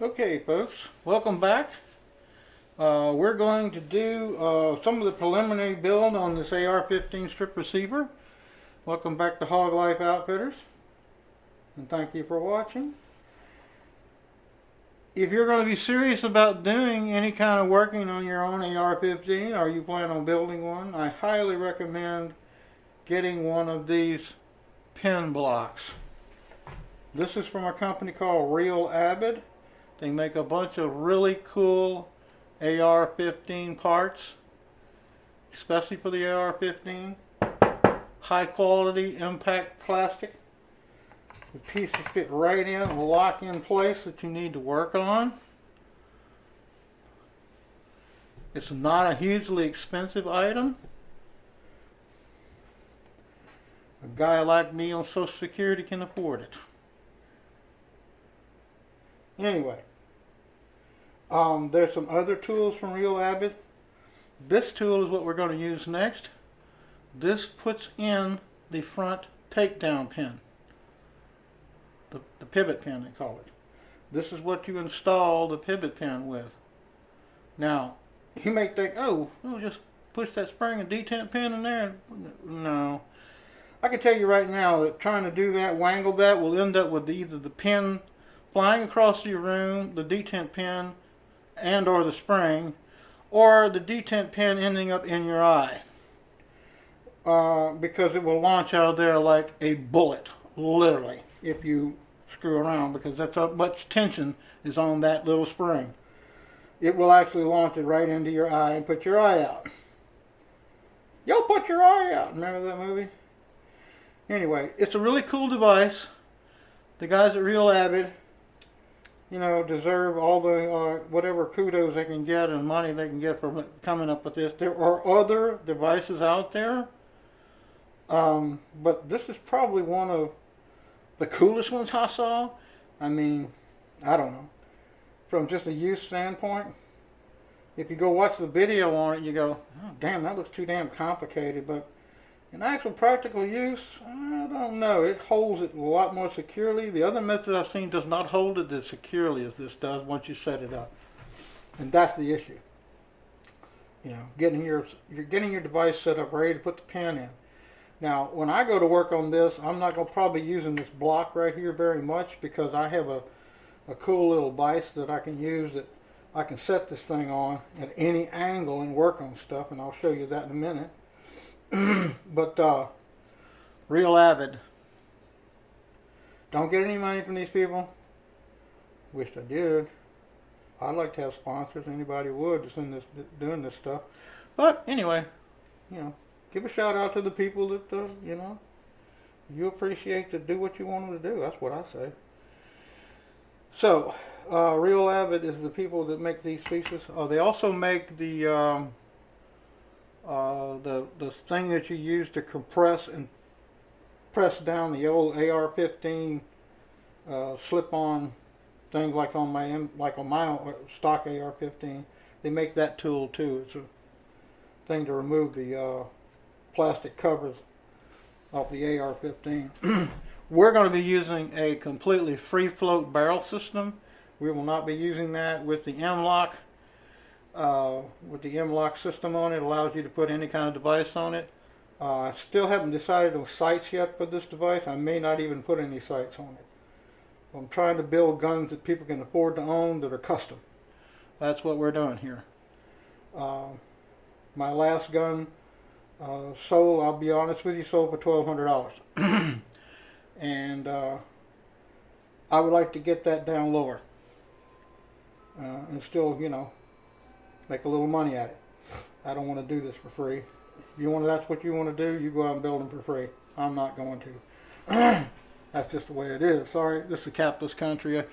Okay, folks, welcome back. We're going to do some of the preliminary build on this AR-15 strip receiver. Welcome back to Hog Life Outfitters, and thank you for watching. If you're going to be serious about doing any kind of working on your own AR-15, or you plan on building one, I highly recommend getting one of these pin blocks. This is from a company called Avid. They make a bunch of really cool AR-15 parts, especially for the AR-15. High quality impact plastic. The pieces fit right in and lock in place that you need to work on. It's not a hugely expensive item. A guy like me on Social Security can afford it. Anyway, there's some other tools from Avid. This tool is what we're going to use next. This puts in the front takedown pin, the pivot pin they call it. This is what you install the pivot pin with. Now, you may think, oh, we'll just push that spring and detent pin in there. No. I can tell you right now that trying to do that, wangle that, will end up with either the pin flying across your room, the detent pin, and or the spring, or the detent pin ending up in your eye. Because it will launch out of there like a bullet, literally, if you screw around, because that's how much tension is on that little spring. It will actually launch it right into your eye and put your eye out. You'll put your eye out. Remember that movie? Anyway, it's a really cool device. The guys at Avid, you know, deserve all the whatever kudos they can get and money they can get for coming up with this. There are other devices out there, but this is probably one of the coolest ones I saw. I mean, I don't know. From just a use standpoint, if you go watch the video on it, you go, oh, damn, that looks too damn complicated. But in actual practical use, I don't know. It holds it a lot more securely. The other method I've seen does not hold it as securely as this does once you set it up. And that's the issue. You know, you're getting your device set up ready to put the pin in. Now, when I go to work on this, I'm not going to probably using this block right here very much, because I have a cool little vise that I can use that I can set this thing on at any angle and work on stuff, and I'll show you that in a minute. But Avid, don't get any money from these people. Wish I did. I'd like to have sponsors. Anybody would that's in this doing this stuff. But anyway, you know, give a shout out to the people that you know, you appreciate to do what you want them to do. That's what I say. So, Avid is the people that make these pieces. They also make the thing that you use to compress and press down the old AR-15 slip-on things, like on my stock AR-15. They make that tool too. It's a thing to remove the plastic covers off the AR-15. We're going to be using a completely free float barrel system. We will not be using that with the M-lock. With the M-lock system on it, allows you to put any kind of device on it. I still haven't decided on sights yet for this device. I may not even put any sights on it. I'm trying to build guns that people can afford to own that are custom. That's what we're doing here. My last gun sold, I'll be honest with you, sold for $1,200. And I would like to get that down lower. And still, you know, make a little money at it. I don't want to do this for free. If that's what you want to do, you go out and build them for free. I'm not going to. That's just the way it is. Sorry, this is a capitalist country.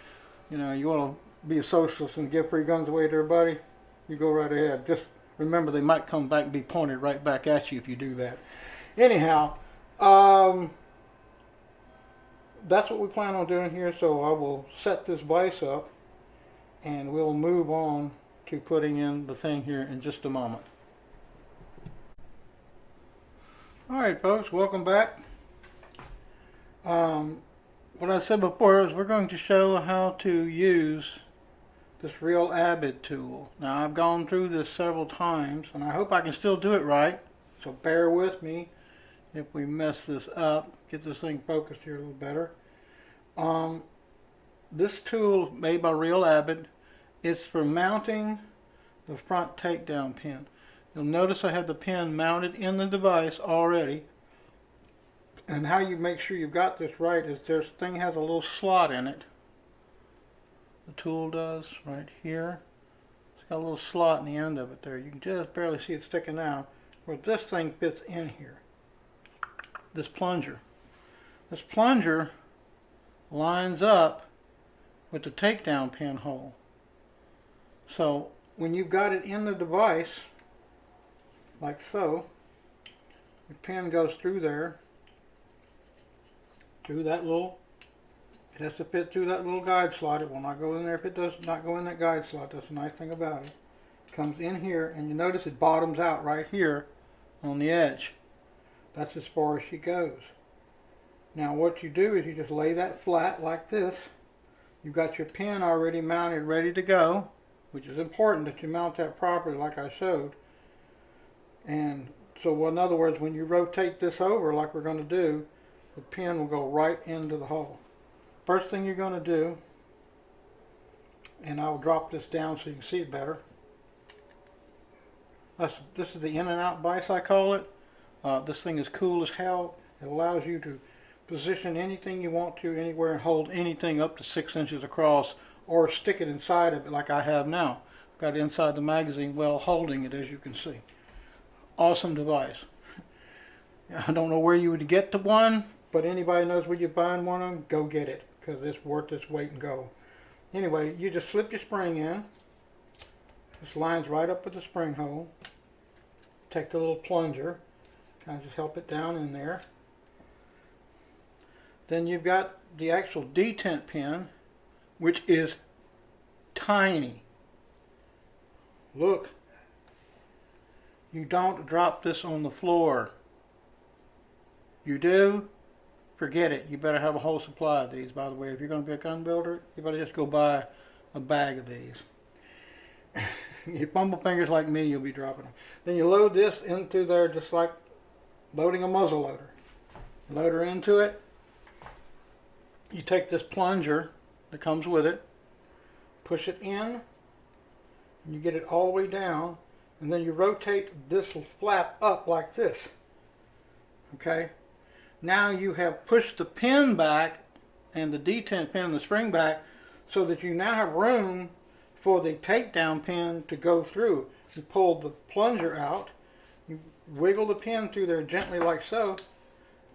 You know, you want to be a socialist and give free guns away to everybody, you go right ahead. Just remember, they might come back and be pointed right back at you if you do that. Anyhow, that's what we plan on doing here. So I will set this vise up, and we'll move on to putting in the thing here in just a moment. Alright folks, welcome back. What I said before is we're going to show how to use this real Avid tool. Now I've gone through this several times and I hope I can still do it right, so bear with me if we mess this up. Get this thing focused here a little better. This tool made by Real Avid, it's for mounting the front takedown pin. You'll notice I have the pin mounted in the device already. And how you make sure you've got this right is this thing has a little slot in it. The tool does right here. It's got a little slot in the end of it there. You can just barely see it sticking out. Where this thing fits in here. This plunger. This plunger lines up with the takedown pin hole. So when you've got it in the device, like so, the pin goes through there, through that little, it has to fit through that little guide slot. It will not go in there if it does not go in that guide slot. That's the nice thing about it. It comes in here, and you notice it bottoms out right here on the edge. That's as far as she goes. Now what you do is you just lay that flat like this. You've got your pin already mounted, ready to go, which is important that you mount that properly like I showed. And so in other words, when you rotate this over like we're going to do, the pin will go right into the hole. First thing you're going to do, and I'll drop this down so you can see it better. This is the in and out vise, I call it. This thing is cool as hell. It allows you to position anything you want to anywhere and hold anything up to 6 inches across, or stick it inside of it like I have now. I've got it inside the magazine well holding it, as you can see. Awesome device. I don't know where you would get to one, but anybody knows where you're buying one of them, go get it, because it's worth its weight in gold. Anyway, you just slip your spring in. This lines right up with the spring hole. Take the little plunger, kind of just help it down in there. Then you've got the actual detent pin, which is tiny. Look, you don't drop this on the floor. You do, forget it. You better have a whole supply of these, by the way. If you're going to be a gun builder, you better just go buy a bag of these. You fumble fingers like me, you'll be dropping them. Then you load this into there just like loading a muzzle loader. Load her into it. You take this plunger that comes with it, push it in, and you get it all the way down, and then you rotate this flap up like this. Okay? Now you have pushed the pin back and the detent pin and the spring back so that you now have room for the takedown pin to go through. You pull the plunger out, you wiggle the pin through there gently like so,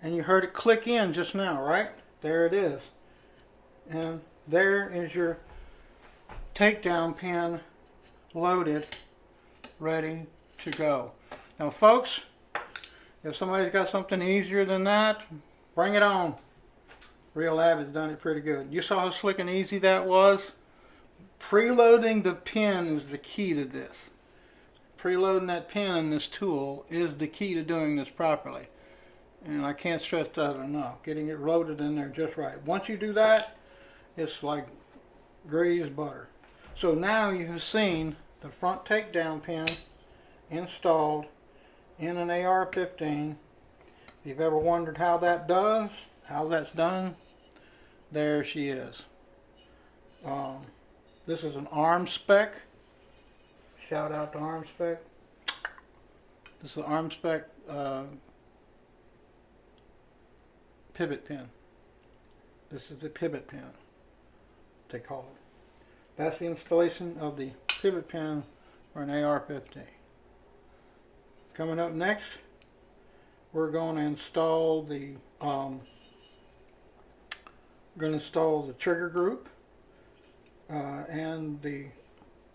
and you heard it click in just now, right? There it is. And there is your takedown pin loaded, ready to go. Now folks, if somebody's got something easier than that, bring it on. Real Avid's done it pretty good. You saw how slick and easy that was? Preloading the pin is the key to this. Preloading that pin in this tool is the key to doing this properly. And I can't stress that enough. Getting it loaded in there just right. Once you do that, it's like greased butter. So now you have seen the front takedown pin installed in an AR-15. If you've ever wondered how that's done, there she is. This is an ARMASPEC. Shout out to ARMASPEC. This is the ARMASPEC pivot pin. This is the pivot pin, they call it. That's the installation of the pivot pin for an AR-15. Coming up next, we're going to install the trigger group and the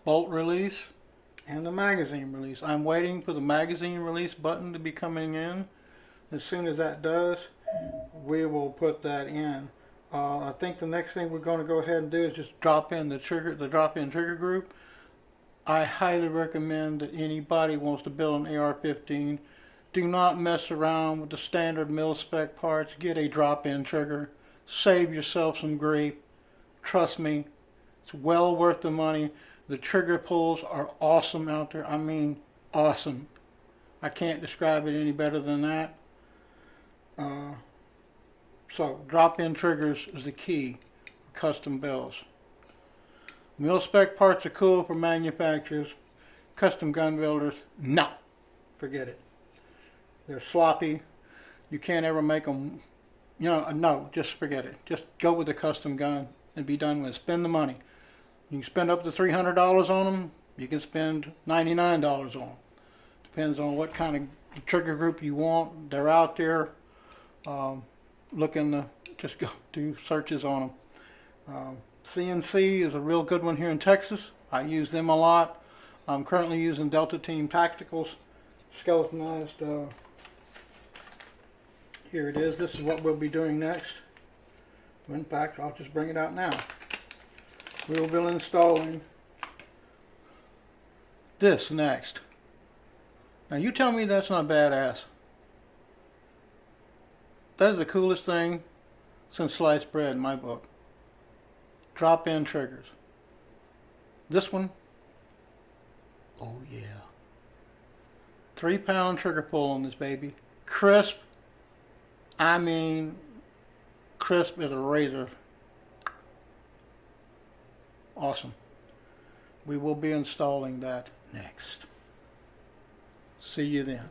bolt release and the magazine release. I'm waiting for the magazine release button to be coming in. As soon as that does, we will put that in. I think the next thing we're going to go ahead and do is just drop in the drop-in trigger group. I highly recommend that anybody who wants to build an AR-15, do not mess around with the standard mil-spec parts. Get a drop-in trigger. Save yourself some grief. Trust me, It's well worth the money. The trigger pulls are awesome out there. I mean, awesome. I can't describe it any better than that. So drop-in triggers is the key for custom bills. Mil-spec parts are cool for manufacturers. Custom gun builders, no. Forget it. They're sloppy. You can't ever make them, no, just forget it. Just go with the custom gun and be done with it. Spend the money. You can spend up to $300 on them. You can spend $99 on them. Depends on what kind of trigger group you want. They're out there. Looking to just go do searches on them. CNC is a real good one here in Texas. I use them a lot. I'm currently using Delta Team Tacticals skeletonized. Here it is. This is what we'll be doing next. In fact, I'll just bring it out now. We'll be installing this next. Now you tell me that's not badass. That is the coolest thing since sliced bread in my book. Drop-in triggers. This one, oh yeah. 3-pound trigger pull on this baby. Crisp. I mean, crisp as a razor. Awesome. We will be installing that next. See you then.